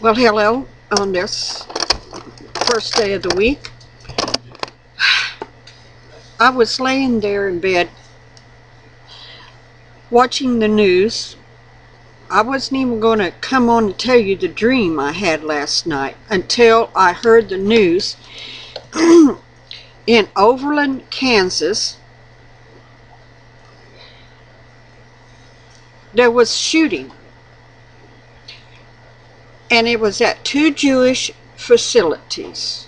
Well, hello on this first day of the week. I was laying there in bed watching the news. I wasn't even going to come on to tell you the dream I had last night until I heard the news. In Overland, Kansas, there was shooting. And it was at two Jewish facilities.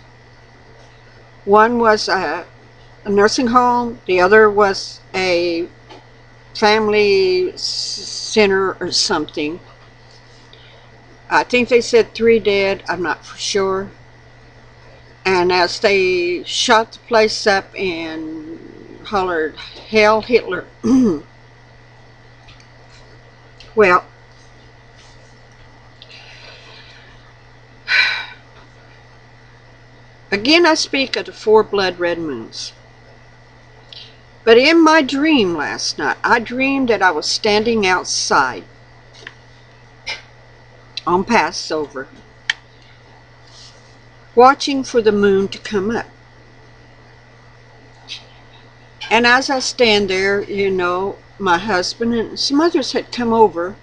One was a nursing home, the other was a family center or something. I think they said 3 dead, I'm not for sure. And as they shot the place up and hollered, "Hail Hitler." Well, again I speak of the 4 blood red moons. But in my dream last night, I dreamed that I was standing outside on Passover, watching for the moon to come up. And as I stand there, my husband and some others had come over,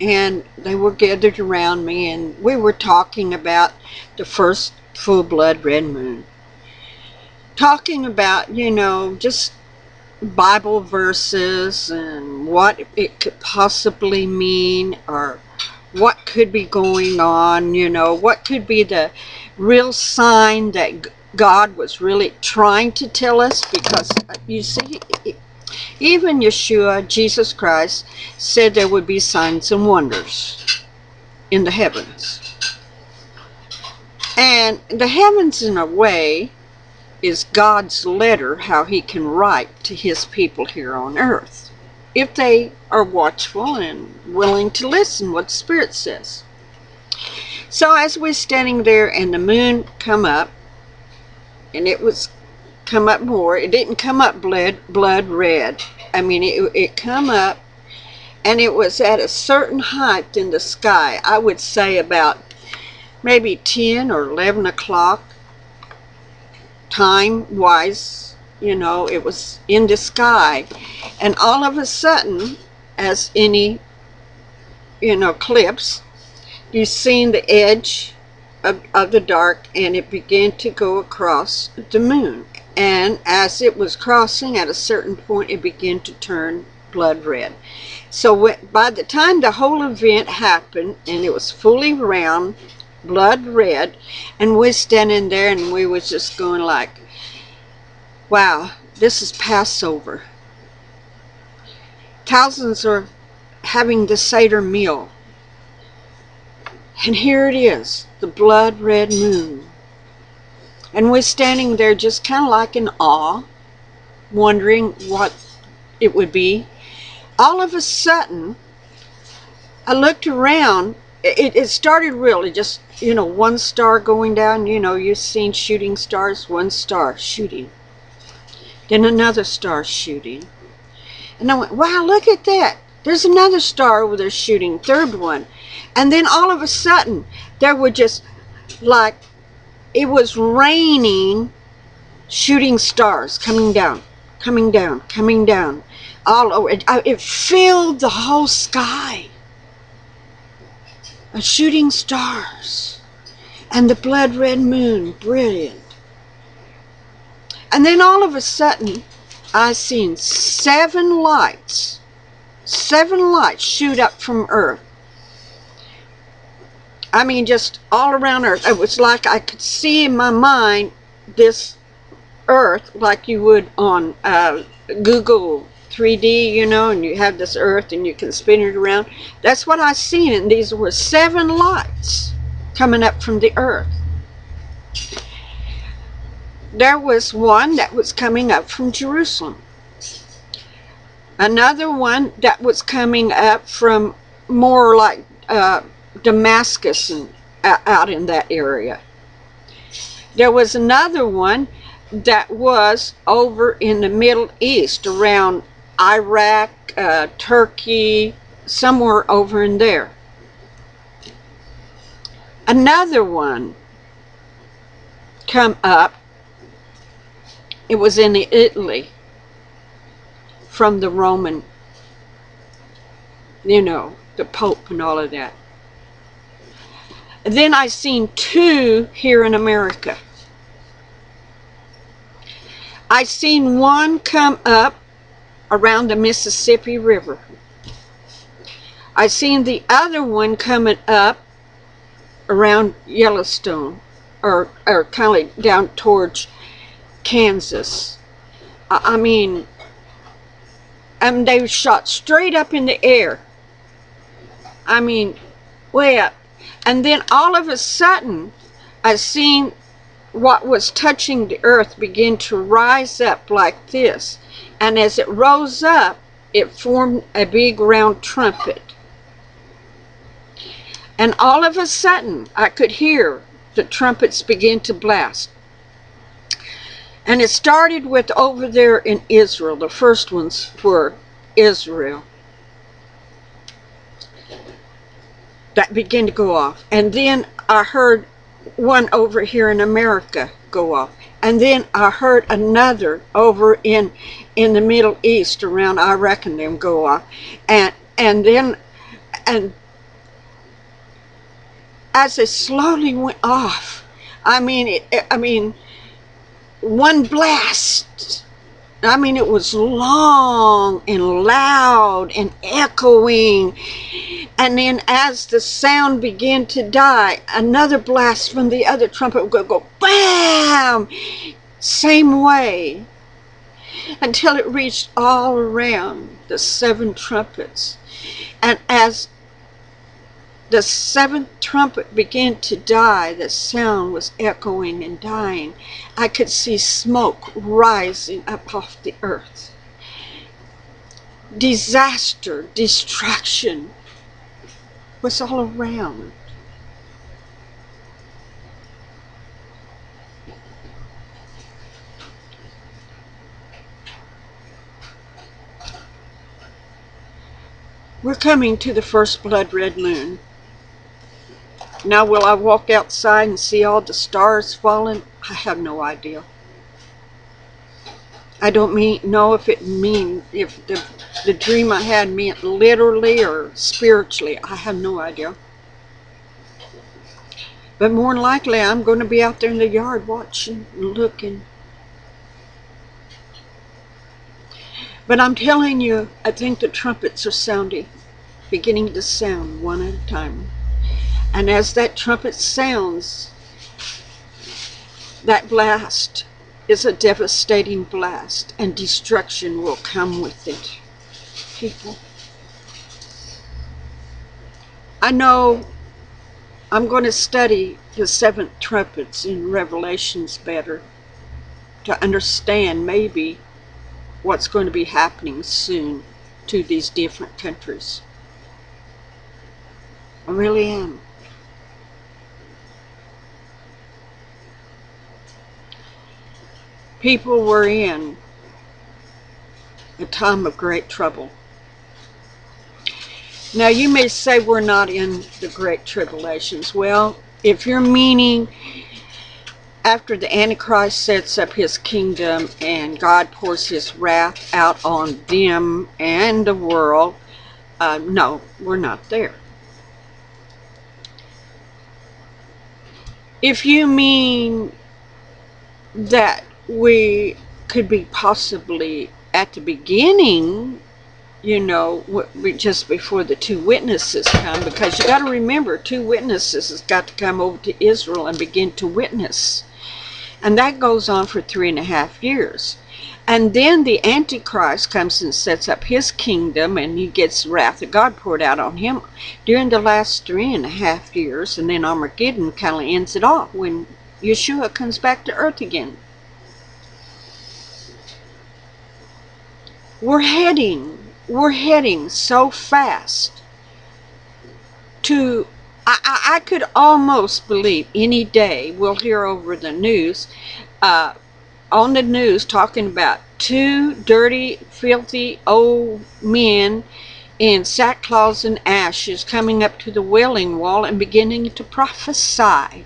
and they were gathered around me, and we were talking about the first full blood red moon. Talking about, just Bible verses and what it could possibly mean, or what could be going on, what could be the real sign that God was really trying to tell us. Because you see, even Yeshua, Jesus Christ, said there would be signs and wonders in the heavens. And the heavens, in a way, is God's letter, how he can write to his people here on earth, if they are watchful and willing to listen what the Spirit says. So as we're standing there and the moon come up, and it was come up more, it didn't come up blood red. I mean, it come up, and it was at a certain height in the sky. I would say about maybe 10 or 11 o'clock time-wise, it was in the sky. And all of a sudden, as any, clips, you seen the edge of the dark, and it began to go across the moon. And as it was crossing at a certain point, it began to turn blood red. So by the time the whole event happened, and it was fully round, blood red, and we're standing there, and we was just going like, wow, this is Passover. Thousands are having the Seder meal, and here it is, the blood red moon. And we're standing there just kind of like in awe, wondering what it would be. All of a sudden, I looked around. It started really just, one star going down. You've seen shooting stars, one star shooting. Then another star shooting. And I went, wow, look at that. There's another star over there shooting, third one. And then all of a sudden, there were just like, it was raining shooting stars coming down, coming down, coming down. All over. It filled the whole sky. Shooting stars. And the blood red moon, brilliant. And then all of a sudden, I seen 7 lights shoot up from earth. I mean, just all around earth. It was like I could see in my mind this earth like you would on Google 3D, and you have this earth and you can spin it around. That's what I seen, and these were 7 lights coming up from the earth. There was one that was coming up from Jerusalem. Another one that was coming up from more like Damascus and out in that area. There was another one that was over in the Middle East, around Iraq, Turkey, somewhere over in there. Another one come up. It was in Italy from the Roman, the Pope and all of that. And then I seen two here in America. I seen one come up around the Mississippi River. I seen the other one coming up around Yellowstone, or kind of down towards Kansas. I mean, and they shot straight up in the air. I mean, way up. And then all of a sudden, I seen what was touching the earth begin to rise up like this. And as it rose up, it formed a big round trumpet. And all of a sudden, I could hear the trumpets begin to blast. And it started with over there in Israel. The first ones were Israel. That began to go off. And then I heard one over here in America go off. And then I heard another over in the Middle East around Iraq and them go off. And as it slowly went off, I mean, one blast. I mean, it was long and loud and echoing. And then as the sound began to die, another blast from the other trumpet would go bam! Same way. Until it reached all around the 7 trumpets. And as the 7th trumpet began to die, the sound was echoing and dying. I could see smoke rising up off the earth. Disaster, destruction was all around. We're coming to the first blood red moon. Now, will I walk outside and see all the stars falling? I have no idea. I don't know if the dream I had meant literally or spiritually. I have no idea. But more than likely, I'm going to be out there in the yard watching and looking. But I'm telling you, I think the trumpets are sounding, beginning to sound one at a time. And as that trumpet sounds, that blast is a devastating blast, and destruction will come with it. People, I know I'm going to study the 7th trumpets in Revelations better to understand maybe what's going to be happening soon to these different countries. I really am. People were in a time of great trouble. Now you may say we're not in the great tribulations. Well, if you're meaning after the Antichrist sets up his kingdom and God pours his wrath out on them and the world, no, we're not there. If you mean that we could be possibly at the beginning, just before the 2 witnesses come, because you got to remember, 2 witnesses has got to come over to Israel and begin to witness. And that goes on for 3.5 years. And then the Antichrist comes and sets up his kingdom, and he gets the wrath of God poured out on him during the last 3.5 years. And then Armageddon kind of ends it off when Yeshua comes back to earth again. We're heading so fast to, I could almost believe any day we'll hear over the news, on the news talking about 2 dirty, filthy old men in sackcloth and ashes, coming up to the Wailing Wall and beginning to prophesy.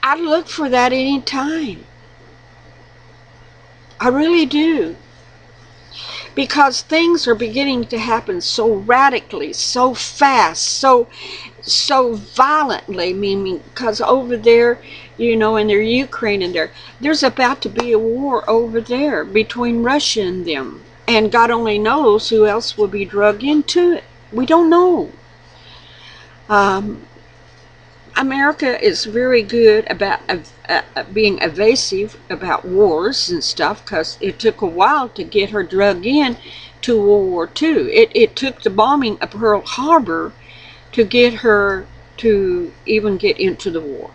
I look for that any time. I really do. Because things are beginning to happen so radically, so fast, so violently. Meaning, because over there, in their Ukraine and there's about to be a war over there between Russia and them. And God only knows who else will be dragged into it. We don't know. America is very good about being evasive about wars and stuff, because it took a while to get her dragged in to World War II. It took the bombing of Pearl Harbor to get her to even get into the war.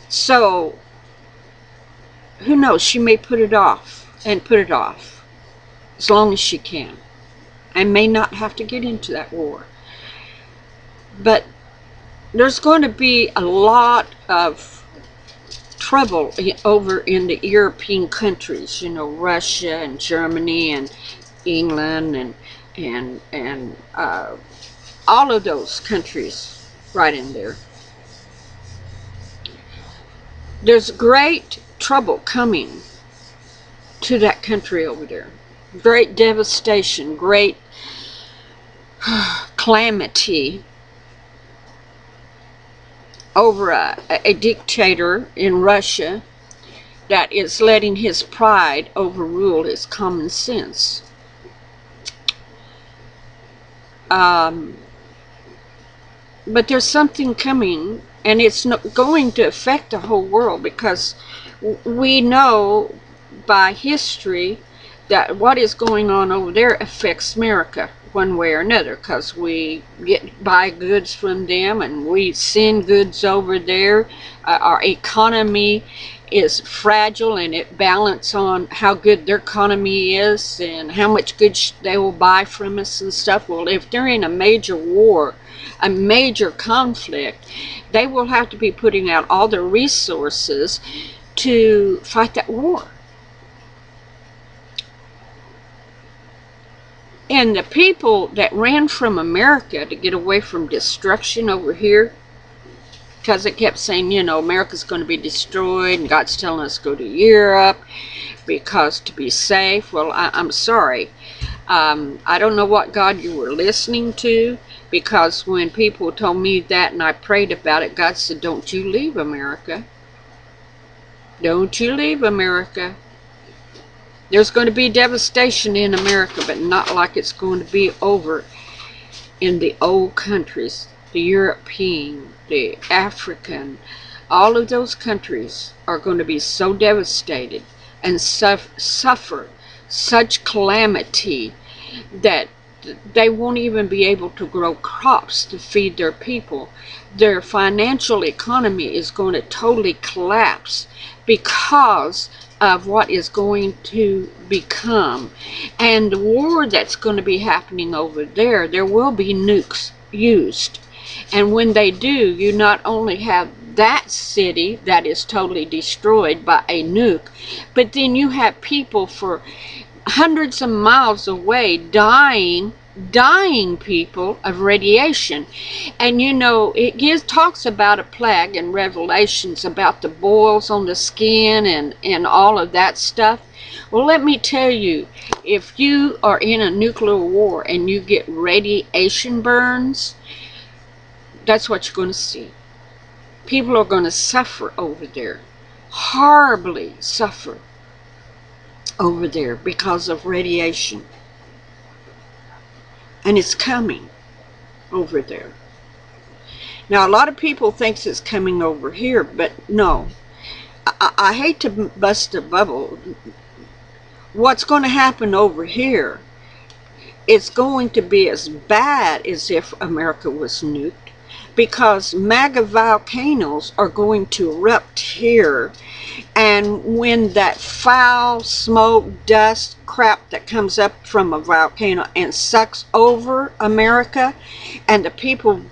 So, who knows? She may put it off as long as she can, and may not have to get into that war. But there's going to be a lot of trouble over in the European countries, Russia and Germany and England and all of those countries right in there. There's great trouble coming to that country over there. Great devastation, great calamity over a dictator in Russia that is letting his pride overrule his common sense. But there's something coming, and it's not going to affect the whole world, because we know by history that what is going on over there affects America one way or another, because we buy goods from them and we send goods over there. Our economy is fragile, and it balances on how good their economy is and how much goods they will buy from us and stuff. Well, if they're in a major war, a major conflict, they will have to be putting out all their resources to fight that war. And the people that ran from America to get away from destruction over here, because it kept saying, America's going to be destroyed, and God's telling us to go to Europe because to be safe. Well, I'm sorry. I don't know what God you were listening to, because when people told me that and I prayed about it, God said, don't you leave America. Don't you leave America. There's going to be devastation in America, but not like it's going to be over in the old countries, the European, the African. All of those countries are going to be so devastated and suffer such calamity that they won't even be able to grow crops to feed their people. Their financial economy is going to totally collapse because of what is going to become. And the war that's going to be happening over there, there will be nukes used. And when they do, you not only have that city that is totally destroyed by a nuke, but then you have people for hundreds of miles away dying people of radiation. And it talks about a plague in Revelations about the boils on the skin and all of that stuff. Well, let me tell you, if you are in a nuclear war and you get radiation burns, that's what you're going to see. People are going to suffer over there, horribly suffer over there because of radiation. And it's coming over there. Now, a lot of people think it's coming over here, but no. I hate to bust a bubble. What's going to happen over here is going to be as bad as if America was nuked, because mega volcanoes are going to erupt here. And when that foul smoke, dust, crap that comes up from a volcano and sucks over America, and the people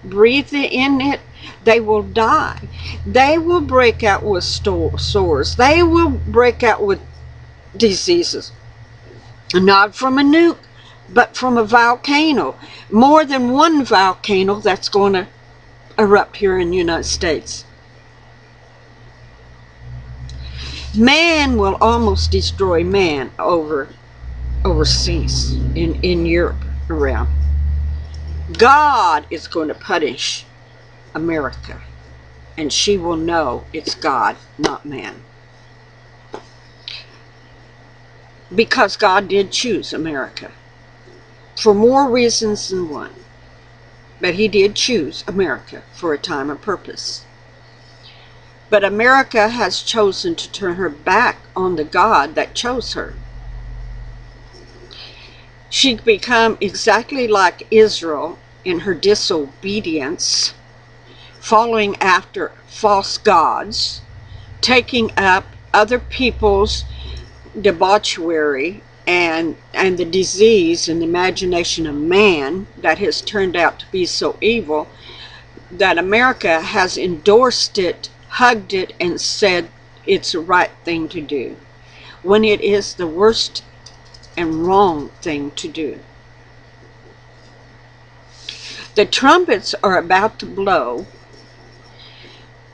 breathe in it, They will die. They will break out with sores. They will break out with diseases. Not from a nuke, but from a volcano. More than one volcano that's going to erupt here in the United States. Man will almost destroy man overseas in Europe around. God is going to punish America, and she will know it's God, not man. Because God did choose America for more reasons than one. But he did choose America for a time and purpose. But America has chosen to turn her back on the God that chose her. She'd become exactly like Israel in her disobedience, following after false gods, taking up other people's debauchery and the disease and the imagination of man that has turned out to be so evil that America has endorsed it, hugged it, and said it's the right thing to do, when it is the worst and wrong thing to do. The trumpets are about to blow,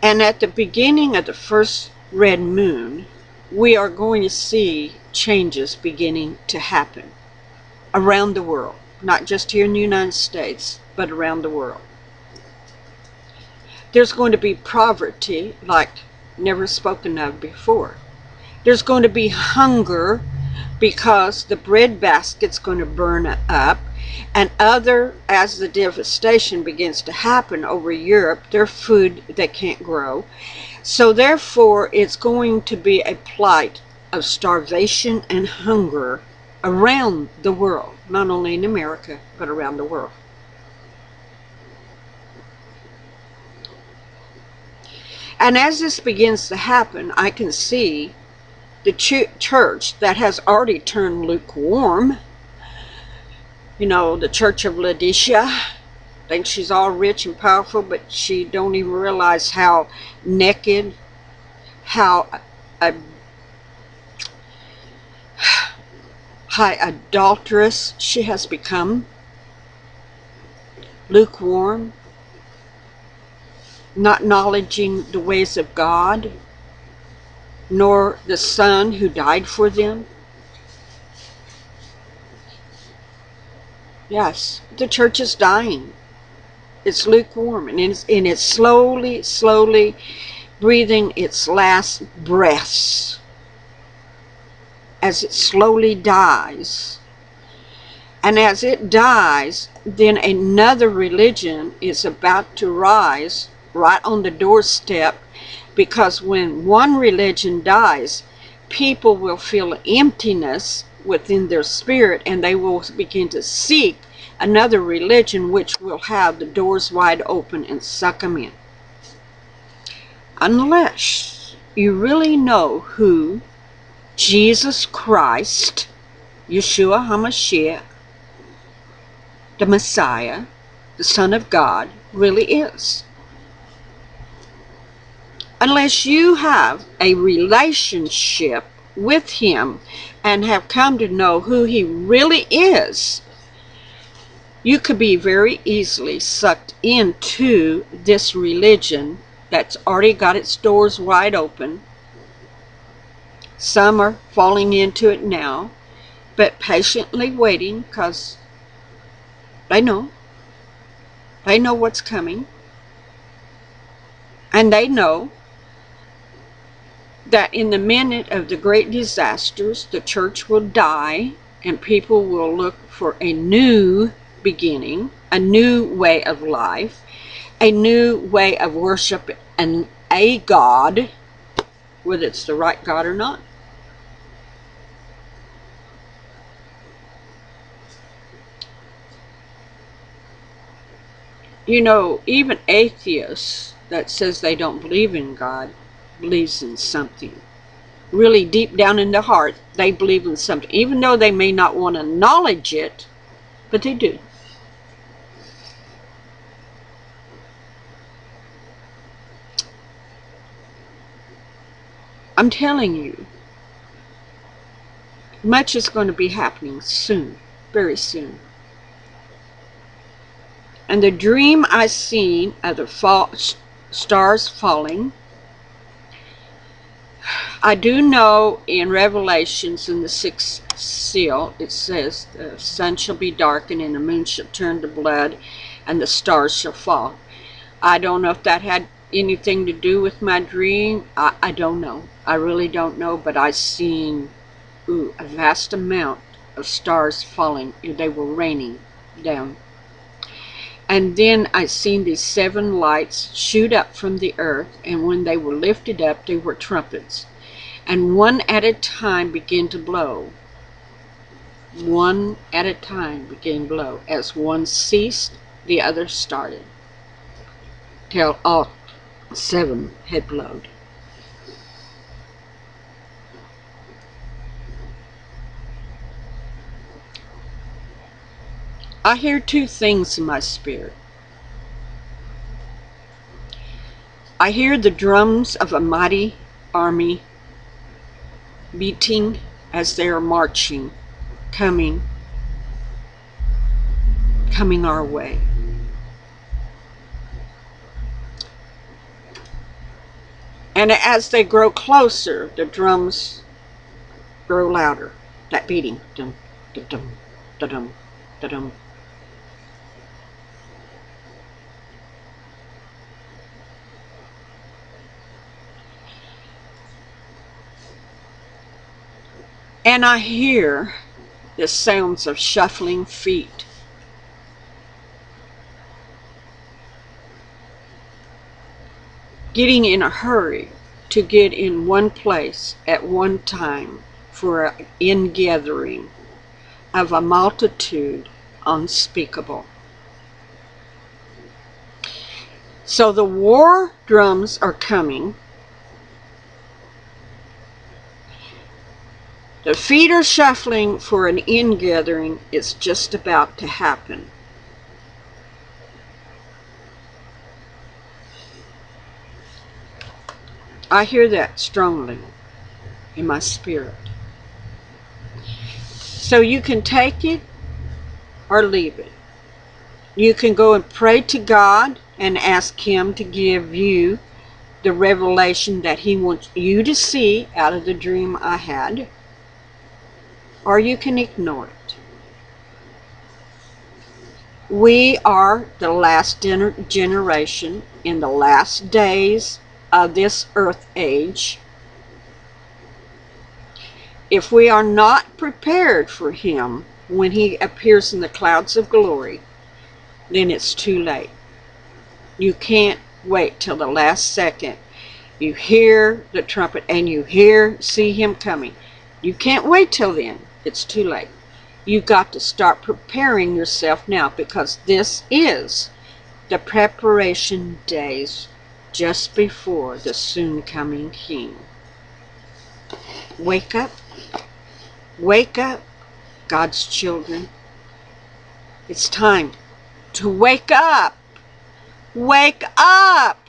and at the beginning of the first red moon, we are going to see changes beginning to happen around the world, not just here in the United States, but around the world. There's going to be poverty like never spoken of before. There's going to be hunger because the bread basket's going to burn up, and as the devastation begins to happen over Europe, their food they can't grow. So therefore, it's going to be a plight of starvation and hunger around the world, not only in America, but around the world. And as this begins to happen, I can see the church that has already turned lukewarm. You know, the church of Laodicea. Thinks she's all rich and powerful, but she don't even realize how naked, how adulterous she has become. Lukewarm. Not acknowledging the ways of God, nor the Son who died for them. Yes, the church is dying. It's lukewarm, and it's slowly breathing its last breaths as it slowly dies. And as it dies, then another religion is about to rise right on the doorstep, because when one religion dies, people will feel emptiness within their spirit, and they will begin to seek another religion which will have the doors wide open and suck them in. Unless you really know who Jesus Christ, Yeshua HaMashiach, the Messiah, the Son of God, really is. Unless you have a relationship with him and have come to know who he really is, you could be very easily sucked into this religion that's already got its doors wide open. Some are falling into it now, but patiently waiting, because they know what's coming, and they know that in the minute of the great disasters, the church will die and people will look for a new beginning, a new way of life, a new way of worship, and a God, whether it's the right God or not. You know, even atheists that says they don't believe in God believes in something. Really deep down in their heart, they believe in something, even though they may not want to acknowledge it, but they do. I'm telling you, much is going to be happening soon, very soon. And the dream I seen of the stars falling, I do know in Revelations in the 6th seal, it says the sun shall be darkened and the moon shall turn to blood and the stars shall fall. I don't know if that had anything to do with my dream. I don't know. I really don't know, but I seen a vast amount of stars falling. They were raining down. And then I seen these 7 lights shoot up from the earth, and when they were lifted up, they were trumpets. And one at a time began to blow. One at a time began to blow. As one ceased, the other started, till all 7 had blown. I hear 2 things in my spirit. I hear the drums of a mighty army beating as they are marching, coming our way. And as they grow closer, the drums grow louder. That beating, dum, dum, dum, dum, dum, dum. And I hear the sounds of shuffling feet. Getting in a hurry to get in one place at one time for an ingathering of a multitude unspeakable. So the war drums are coming. The feet are shuffling for an ingathering. It's just about to happen. I hear that strongly in my spirit. So you can take it or leave it. You can go and pray to God and ask Him to give you the revelation that He wants you to see out of the dream I had. Or you can ignore it. We are the last generation in the last days of this earth age. If we are not prepared for Him when He appears in the clouds of glory, then it's too late. You can't wait till the last second. You hear the trumpet and you see Him coming. You can't wait till then. It's too late. You've got to start preparing yourself now, because this is the preparation days just before the soon coming King. Wake up. Wake up, God's children. It's time to wake up. Wake up.